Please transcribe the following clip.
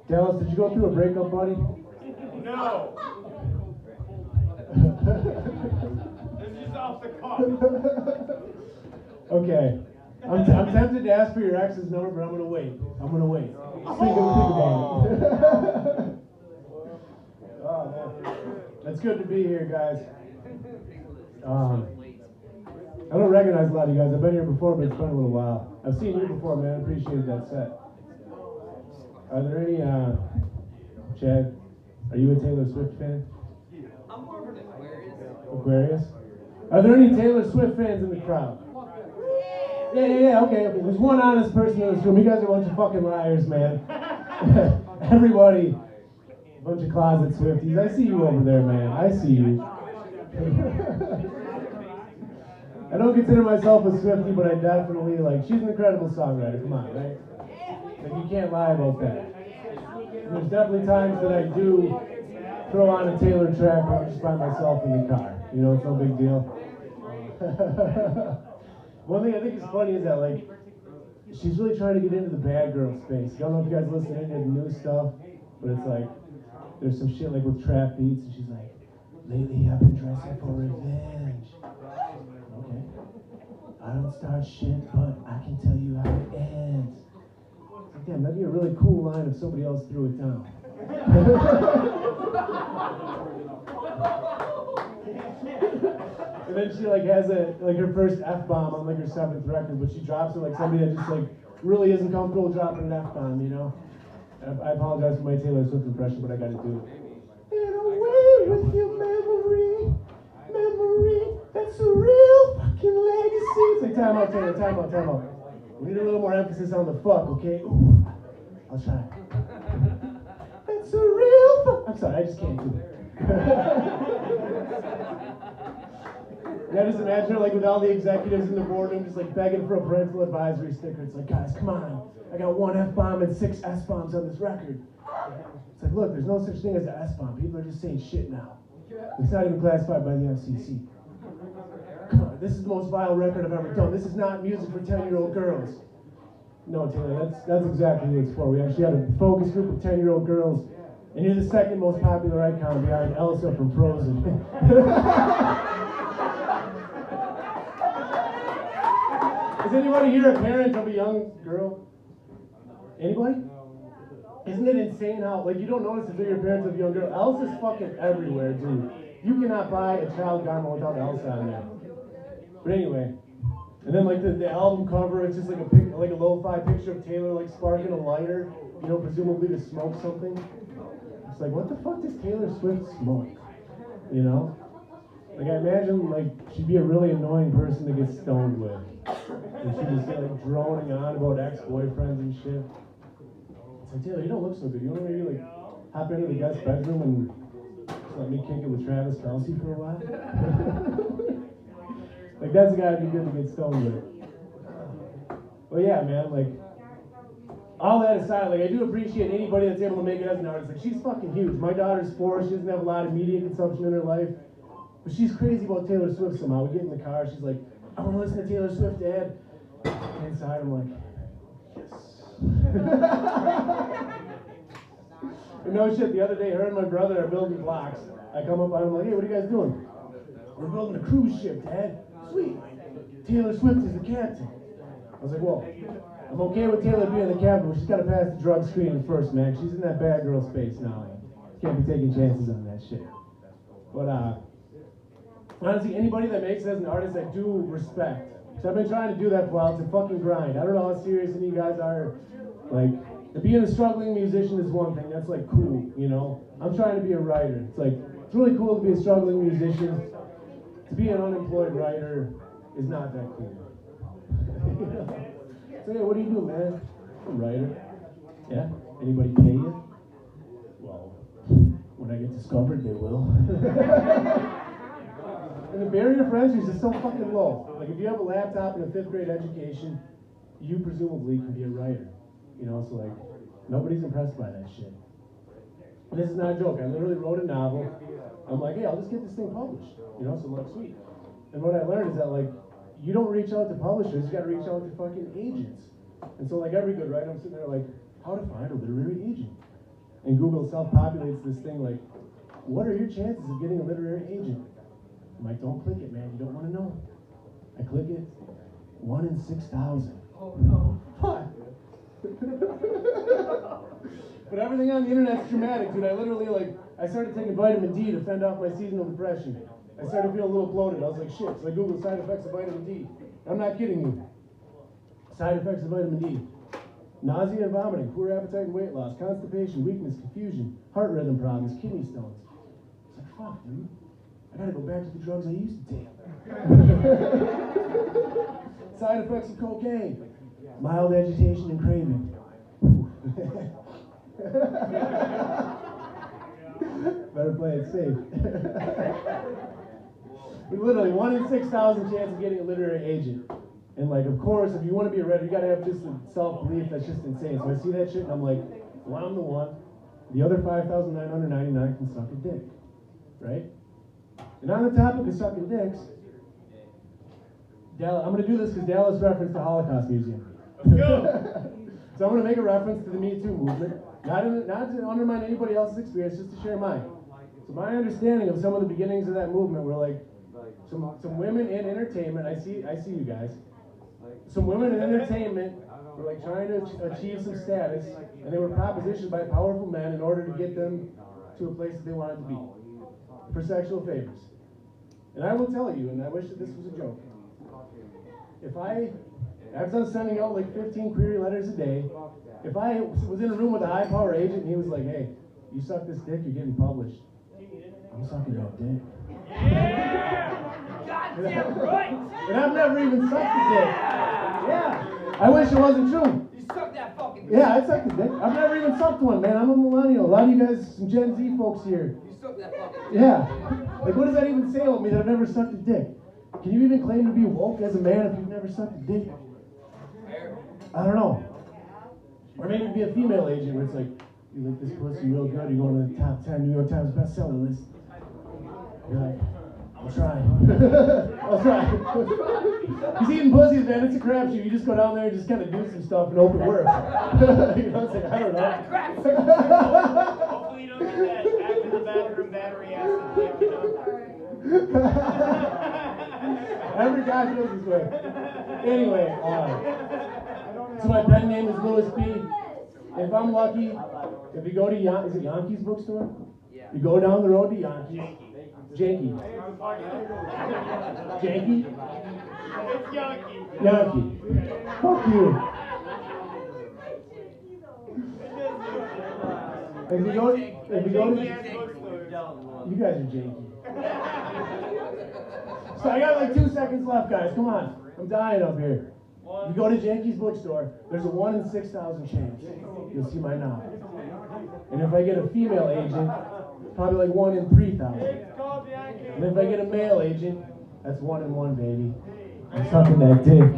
Dallas, did you go through a breakup, buddy? No. This is off the cuff. Okay. I'm tempted to ask for your ex's number, but I'm gonna wait. Think about it. Oh man, it's good to be here, guys. I don't recognize a lot of you guys. I've been here before, but it's been a little while. I've seen you before, man. I appreciated that set. Are there any, Chad, are you a Taylor Swift fan? I'm more of an Aquarius. Aquarius? Are there any Taylor Swift fans in the crowd? Yeah, okay. There's one honest person in this room. You guys are a bunch of fucking liars, man. Everybody, a bunch of closet Swifties. I see you over there, man. I see you. I don't consider myself a Swiftie, but I definitely, she's an incredible songwriter. Come on, right? You can't lie about that. And there's definitely times that I do throw on a Taylor track when I'm just by myself in the car. You know, it's no big deal. One thing I think is funny is that, she's really trying to get into the bad girl space. I don't know if you guys listen to any of the new stuff, but it's there's some shit with trap beats, and she's like, lately I've been dressing for revenge. Okay. I don't start shit, but I can tell you how it ends. Damn, that'd be a really cool line if somebody else threw it down. And then she has her first F-bomb on her 7th record, but she drops it like somebody that just really isn't comfortable dropping an F-bomb, you know? I apologize for my Taylor Swift impression, but I gotta do it. And away with your memory, that's a real fucking legacy. It's like, time out, Taylor, time out. We need a little more emphasis on the fuck, okay? Ooh, I'll try. That's a real fuck. I'm sorry, I just can't do it. Yeah, just imagine her with all the executives in the boardroom just begging for a parental advisory sticker. It's like, guys, come on. I got 1 F-bomb and 6 S-bombs on this record. It's like, look, there's no such thing as an S-bomb. People are just saying shit now. It's not even classified by the FCC. Come on, this is the most vile record I've ever done. This is not music for 10-year-old girls. No, Taylor, that's exactly what it's for. We actually had a focus group of 10-year-old girls, and you're the second most popular icon behind Elsa from Frozen. Is anybody here a parent of a young girl? Anybody? Isn't it insane how, you don't notice if they're your parents of a young girl. Elsa's fucking everywhere, dude. You cannot buy a child garment without Elsa on there. But anyway, and then the album cover, it's just a lo-fi picture of Taylor sparking a lighter, presumably to smoke something. It's what the fuck does Taylor Swift smoke? You know? I imagine she'd be a really annoying person to get stoned with. And she'd just be droning on about ex-boyfriends and shit. It's like, Taylor, you don't look so good. You want to maybe hop into the guest bedroom and just let me kick it with Travis Kelce for a while? That's a guy who'd be good to get stoned with. Well, yeah, man, all that aside, I do appreciate anybody that's able to make it as an artist. She's fucking huge. My daughter's 4. She doesn't have a lot of media consumption in her life. But she's crazy about Taylor Swift somehow. We get in the car, she's like, I want to listen to Taylor Swift, Dad. And inside, I'm like, yes. No shit, the other day, her and my brother are building blocks. I come up on them, like, hey, what are you guys doing? We're building a cruise ship, Dad. Sweet. Taylor Swift is the captain. I was like, whoa. I'm okay with Taylor being the captain, but she's got to pass the drug screening first, man. She's in that bad girl space now. Can't be taking chances on that shit. But, honestly, anybody that makes it as an artist, I do respect. So I've been trying to do that for a while. It's a fucking grind. I don't know how serious any of you guys are. Being a struggling musician is one thing. That's cool, you know? I'm trying to be a writer. It's really cool to be a struggling musician. To be an unemployed writer is not that cool. So yeah, what do you do, man? I'm a writer. Yeah? Anybody pay you? Well, when I get discovered, they will. And the barrier for entry is just so fucking low. If you have a laptop and a 5th grade education, you presumably can be a writer. You know, so nobody's impressed by that shit. And this is not a joke. I literally wrote a novel. I'm like, hey, I'll just get this thing published. You know, so sweet. And what I learned is that you don't reach out to publishers, you gotta reach out to fucking agents. And so every good writer, I'm sitting there how to find a literary agent. And Google self-populates this thing like, what are your chances of getting a literary agent? I'm like, don't click it, man. You don't want to know. I click it. 1 in 6,000. Oh no. What? But everything on the internet's dramatic, dude. I literally, I started taking vitamin D to fend off my seasonal depression. I started feeling a little bloated. I was like, shit. So I Googled side effects of vitamin D. I'm not kidding you. Side effects of vitamin D. Nausea and vomiting, poor appetite and weight loss, constipation, weakness, confusion, heart rhythm problems, kidney stones. It's like, fuck, dude. I gotta go back to the drugs I used to take. Side effects of cocaine. Mild agitation and craving. Better play it safe. But literally, 1 in 6,000 chance of getting a literary agent. And of course, if you want to be a writer, you gotta have just a self-belief that's just insane. So I see that shit and I'm like, well, I'm the one. The other 5,999 can suck a dick. Right? And on the topic of sucking dicks, I'm going to do this because Dallas referenced the Holocaust Museum. Let's go! So I'm going to make a reference to the Me Too movement, not to undermine anybody else's experience, just to share mine. So my understanding of some of the beginnings of that movement were some women in entertainment. I see you guys. Some women in entertainment were trying to achieve some status, and they were propositioned by powerful men in order to get them to a place that they wanted to be for sexual favors. And I will tell you, and I wish that this was a joke. If I was sending out 15 query letters a day, if I was in a room with a high power agent and he was like, hey, you suck this dick, you're getting published. I'm sucking that dick. Yeah! Goddamn right! And I've never even sucked a dick. Yeah. I wish it wasn't true. You sucked that fucking dick. Yeah, I sucked a dick. I've never even sucked one, man. I'm a millennial. A lot of you guys, some Gen Z folks here. You sucked that fucking dick. Yeah. What does that even say about me that I've never sucked a dick? Can you even claim to be woke as a man if you've never sucked a dick? I don't know. Or maybe be a female agent where it's like, you lick this pussy real good, you're going to the top 10 New York Times bestseller list. You're like, I'll try. I'll try. He's eating pussies, man. It's a crapshoot. You just go down there and just kind of do some stuff and hope it works. You know, it's like, I don't know. Hopefully you don't get that after the bathroom battery acid. Every guy feels this way. Anyway, so my pen name is Louis P. If I'm lucky, if you go to is it Yankees bookstore? Yeah. You go down the road to Yankees. Janky. Janky? It's Yankee. Yankee. Fuck you. If you go to, you guys are janky. So I got 2 seconds left, guys. Come on. I'm dying up here. You go to Janky's bookstore, there's a 1 in 6,000 chance you'll see my novel. And if I get a female agent, probably 1 in 3,000. And if I get a male agent, that's 1 in 1, baby. I'm sucking that dick.